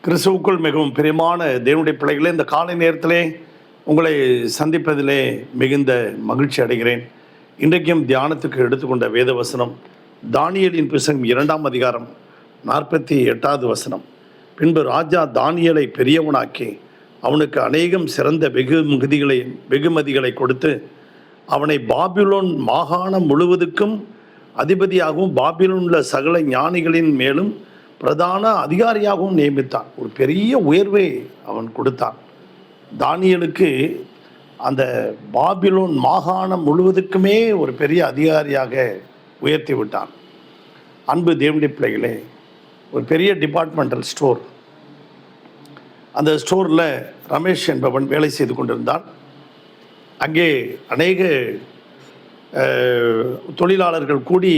கிறிஸ்துவுக்குள் மிகவும் பிரியமான தேவனுடைய பிள்ளைகளே, இந்த காலை நேரத்திலே உங்களை சந்திப்பதிலே மிகுந்த மகிழ்ச்சி அடைகிறேன். இன்றைக்கும் தியானத்துக்கு எடுத்துக்கொண்ட வேத வசனம் தானியேலின் புத்தகம் 2ஆம் அதிகாரம் 48வது வசனம். பின்பு ராஜா தானியேலை பெரியவனாக்கி அவனுக்கு அநேகம் சிறந்த வெகுமதிகளை கொடுத்து அவனை பாபிலோன் மாகாணம் முழுவதுக்கும் அதிபதியாகவும் பாபிலோனில் சகல ஞானிகளின் மேலும் பிரதான அதிகாரியாகவும் நியமித்தான். ஒரு பெரிய உயர்வை அவன் கொடுத்தான். தானியேலுக்கு அந்த பாபிலோன் மாகாணம் முழுவதுக்குமே ஒரு பெரிய அதிகாரியாக உயர்த்தி விட்டான். அன்பு தேவனுடைய பிள்ளைகளே, ஒரு பெரிய டிபார்ட்மெண்டல் ஸ்டோர், அந்த ஸ்டோரில் ரமேஷ் என்பவன் வேலை செய்து கொண்டிருந்தான். அங்கே அநேக தொழிலாளர்கள் கூடி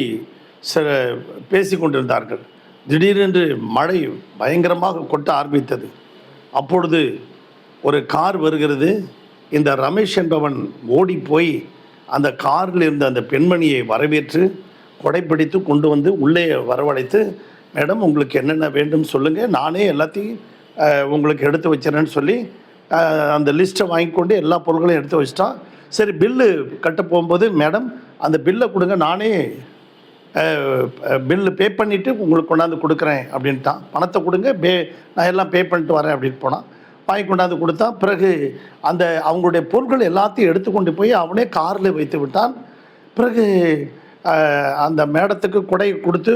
பேசி கொண்டிருந்தார்கள். திடீரென்று மழை பயங்கரமாக கொட்ட ஆரம்பித்தது. அப்பொழுது ஒரு கார் வருகிறது. இந்த ரமேஷ் என்பவன் ஓடி போய் அந்த காரில் இருந்த அந்த பெண்மணியை வரவேற்று கொடைப்பிடித்து கொண்டு வந்து உள்ளே வரவழைத்து, மேடம் உங்களுக்கு என்னென்ன வேண்டும் சொல்லுங்கள், நானே எல்லாத்தையும் உங்களுக்கு எடுத்து வச்சிடறேன்னு சொல்லி அந்த லிஸ்ட்டை வாங்கி கொண்டு எல்லா பொருட்களையும் எடுத்து வச்சிட்டான். சரி, பில்லு கட்ட போகும்போது, மேடம் அந்த பில்லை கொடுங்க, நானே பில்லு பே பண்ணிவிட்டு உங்களுக்கு கொண்டாந்து கொடுக்குறேன் அப்படின்ட்டான். பணத்தை கொடுங்க, நான் எல்லாம் பே பண்ணிட்டு வரேன் அப்படின்னு போனான். வாங்கி கொண்டாந்து கொடுத்தான். பிறகு அந்த அவங்களுடைய பொருட்கள் எல்லாத்தையும் எடுத்துக்கொண்டு போய் அவனே காரில் வைத்து விட்டான். பிறகு அந்த மேடத்துக்கு கொடை கொடுத்து,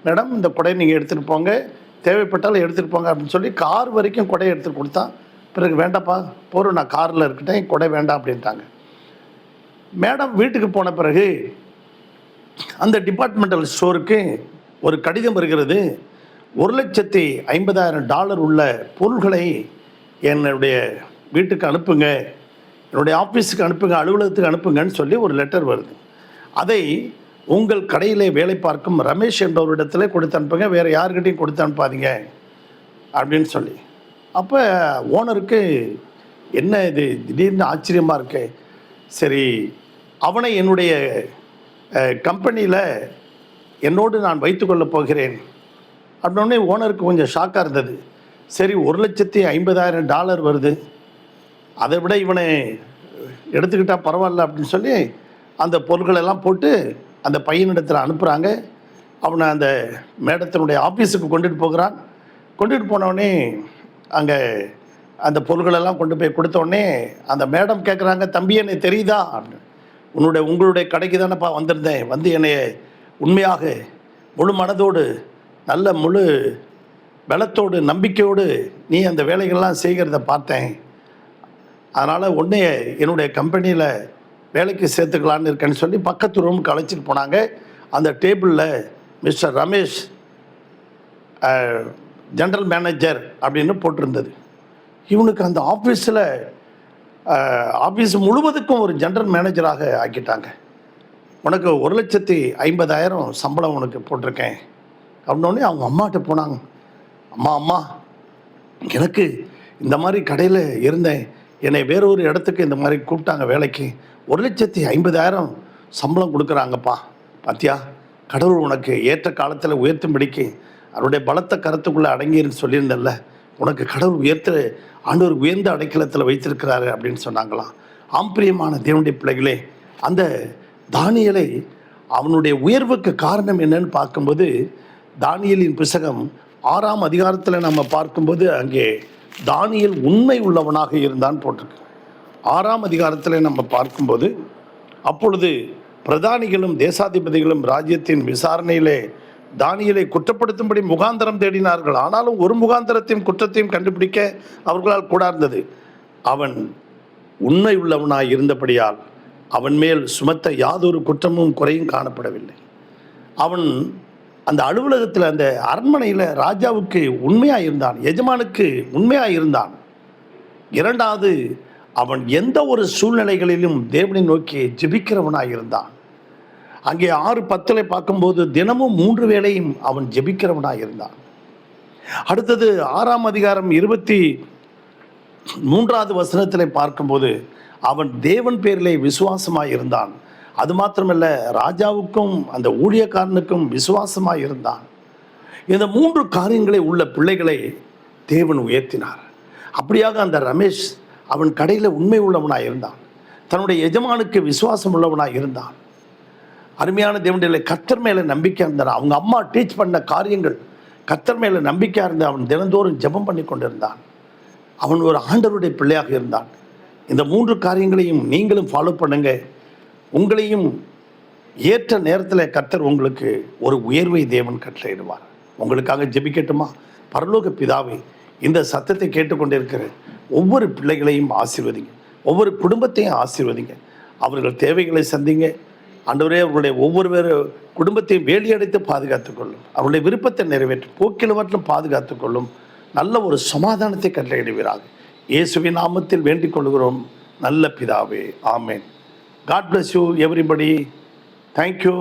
மேடம் இந்த கொடையை நீங்கள் எடுத்துகிட்டு போங்க, தேவைப்பட்டாலும் எடுத்துகிட்டு போங்க அப்படின்னு சொல்லி கார் வரைக்கும் கொடையை எடுத்துகிட்டு கொடுத்தான். பிறகு வேண்டாப்பா போகிறோம், நான் காரில் இருக்கட்டேன், கொடை வேண்டாம் அப்படின்ட்டாங்க. மேடம் வீட்டுக்கு போன பிறகு அந்த டிபார்ட்மெண்டல் ஸ்டோருக்கு ஒரு கடிதம் வருகிறது. $1,50,000 உள்ள பொருள்களை என்னுடைய வீட்டுக்கு அனுப்புங்க, என்னுடைய ஆஃபீஸுக்கு அனுப்புங்க, அலுவலகத்துக்கு அனுப்புங்கன்னு சொல்லி ஒரு லெட்டர் வருது. அதை உங்கள் கடையிலே வேலை பார்க்கும் ரமேஷ் என்பவரிடத்துல கொடுத்து அனுப்புங்க, வேறு யாருக்கிட்டையும் கொடுத்து அனுப்பாதீங்க அப்படின்னு சொல்லி. அப்போ ஓனருக்கு என்ன இது திடீர்னு ஆச்சரியமாக இருக்கு. சரி, அவனை என்னுடைய கம்பெனியில் என்னோடு நான் வைத்துக்கொள்ள போகிறேன் அப்படின்னே ஓனருக்கு கொஞ்சம் ஷாக்காக இருந்தது. சரி, $1,50,000 வருது, அதை விட இவனை எடுத்துக்கிட்டால் பரவாயில்ல அப்படின்னு சொல்லி அந்த பொருட்களெல்லாம் போட்டு அந்த பையனிடத்தில் அனுப்புகிறாங்க. அவனை அந்த மேடத்தினுடைய ஆஃபீஸுக்கு கொண்டுட்டு போகிறான். கொண்டுட்டு போனவுடனே அங்கே அந்த பொருட்களெல்லாம் கொண்டு போய் கொடுத்தோடனே அந்த மேடம் கேட்குறாங்க, தம்பி என்னை தெரியுதா அப்படின்னு. உங்களுடைய கடைக்கு தானேப்பா வந்திருந்தேன், வந்து என்னை உண்மையாக முழு மனதோடு நல்ல முழு பலத்தோடு நம்பிக்கையோடு நீ அந்த வேலைகள்லாம் செய்கிறத பார்த்தேன். அதனால் உன்னைய என்னுடைய கம்பெனியில் வேலைக்கு சேர்த்துக்கலான்னு இருக்கேன்னு சொல்லி பக்கத்து ரூமுக்கு அழைச்சிட்டு போனாங்க. அந்த டேபிளில் மிஸ்டர் ரமேஷ் ஜென்ரல் மேனேஜர் அப்படின்னு போட்டிருந்தது. இவனுக்கு அந்த ஆஃபீஸ் முழுவதுக்கும் ஒரு ஜென்ரல் மேனேஜராக ஆக்கிட்டாங்க. உனக்கு $1,50,000 சம்பளம் உனக்கு போட்டிருக்கேன் அப்படின்னோடனே அவங்க அம்மாட்ட போனாங்க. அம்மா எனக்கு இந்த மாதிரி கடையில் இருந்தேன், என்னை வேறொரு இடத்துக்கு இந்த மாதிரி கூப்பிட்டாங்க வேலைக்கு, $1,50,000 சம்பளம் கொடுக்குறாங்கப்பா, பாத்தியா, கடவுள் உனக்கு ஏற்ற காலத்தில் உயர்த்தும்படிக்கு அவருடைய பலத்த கருத்துக்குள்ளே அடங்கிருன்னு சொல்லியிருந்தல்ல, உனக்கு கடவுள் ஆண்டவர் உயர்ந்த அடைக்கலத்தில் வைத்திருக்கிறாரு அப்படின்னு சொன்னாங்களாம். ஆம்பிரியமான தேவனுடைய பிள்ளைகளே, அந்த தானியேலை அவனுடைய உயர்வுக்கு காரணம் என்னன்னு பார்க்கும்போது தானியேலின் புத்தகம் 6ஆம் அதிகாரத்தில் நம்ம பார்க்கும்போது அங்கே தானியேல் உண்மை உள்ளவனாக இருந்தான் போட்டிருக்கு. 6ஆம் அதிகாரத்தில் நம்ம பார்க்கும்போது, அப்பொழுது பிரதானிகளும் தேசாதிபதிகளும் ராஜ்யத்தின் விசாரணையிலே தானியேலை குற்றப்படுத்தும்படி முகாந்தரம் தேடினார்கள். ஆனாலும் ஒரு முகாந்தரத்தையும் குற்றத்தையும் கண்டுபிடிக்க அவர்களால் கூடாது. அவன் உண்மை உள்ளவனாய் இருந்தபடியால் அவன் மேல் சுமத்த யாதொரு குற்றமும் குறையும் காணப்படவில்லை. அவன் அந்த அலுவலகத்தில், அந்த அரண்மனையில் ராஜாவுக்கு உண்மையாக இருந்தான், எஜமானுக்கு உண்மையாக இருந்தான். இரண்டாவது, அவன் எந்த ஒரு சூழ்நிலைகளிலும் தேவனை நோக்கி ஜெபிக்கிறவனாக இருந்தான். அங்கே 6:10 பார்க்கும்போது தினமும் 3 வேளையும் அவன் ஜெபிக்கிறவனாக இருந்தான். அடுத்தது 6ஆம் அதிகாரம் 23வது வசனத்தில் பார்க்கும்போது அவன் தேவன் பேரிலே விசுவாசமாக இருந்தான். அது மாத்திரமல்ல, ராஜாவுக்கும் அந்த ஊழியக்காரனுக்கும் விசுவாசமாக இருந்தான். இந்த 3 காரியங்களை உள்ள பிள்ளைகளை தேவன் உயர்த்தினார். அப்படியாக அந்த ரமேஷ் அவன் கடையில் உண்மை உள்ளவனாக இருந்தான். தன்னுடைய எஜமானுக்கு விசுவாசம் உள்ளவனாக இருந்தான். அருமையான தேவனுடைய கர்த்தர் மேலே நம்பிக்கை இருந்தான். அவங்க அம்மா டீச் பண்ண காரியங்கள் கர்த்தர் மேலே நம்பிக்கையாக இருந்து அவன் தினந்தோறும் ஜெபம் பண்ணி கொண்டிருந்தான். அவன் ஒரு ஆண்டவருடைய பிள்ளையாக இருந்தான். இந்த 3 காரியங்களையும் நீங்களும் ஃபாலோ பண்ணுங்க. உங்களையும் ஏற்ற நேரத்தில் கர்த்தர் உங்களுக்கு ஒரு உயர்வை தேவன் கட்டளையிடுவார். உங்களுக்காக ஜெபிக்கட்டுமா? பரலோக பிதாவே, இந்த சத்தத்தை கேட்டுக்கொண்டிருக்கிற ஒவ்வொரு பிள்ளைகளையும் ஆசீர்வதிங்க, ஒவ்வொரு குடும்பத்தையும் ஆசீர்வதிங்க. அவர்கள் தேவைகளை சந்திங்க ஆண்டவரே. அவர்களுடைய ஒவ்வொரு குடும்பத்தையும் வேலியடைத்து பாதுகாத்துக்கொள்ளும். அவருடைய விருப்பத்தை நிறைவேற்றும், போக்கிலவற்றிலும் பாதுகாத்துக்கொள்ளும். நல்ல ஒரு சமாதானத்தை கட்டளையிடுவீராக. இயேசுவின் நாமத்தில் வேண்டிக் கொள்கிறோம் நல்ல பிதாவே, ஆமேன். God bless you everybody. Thank you.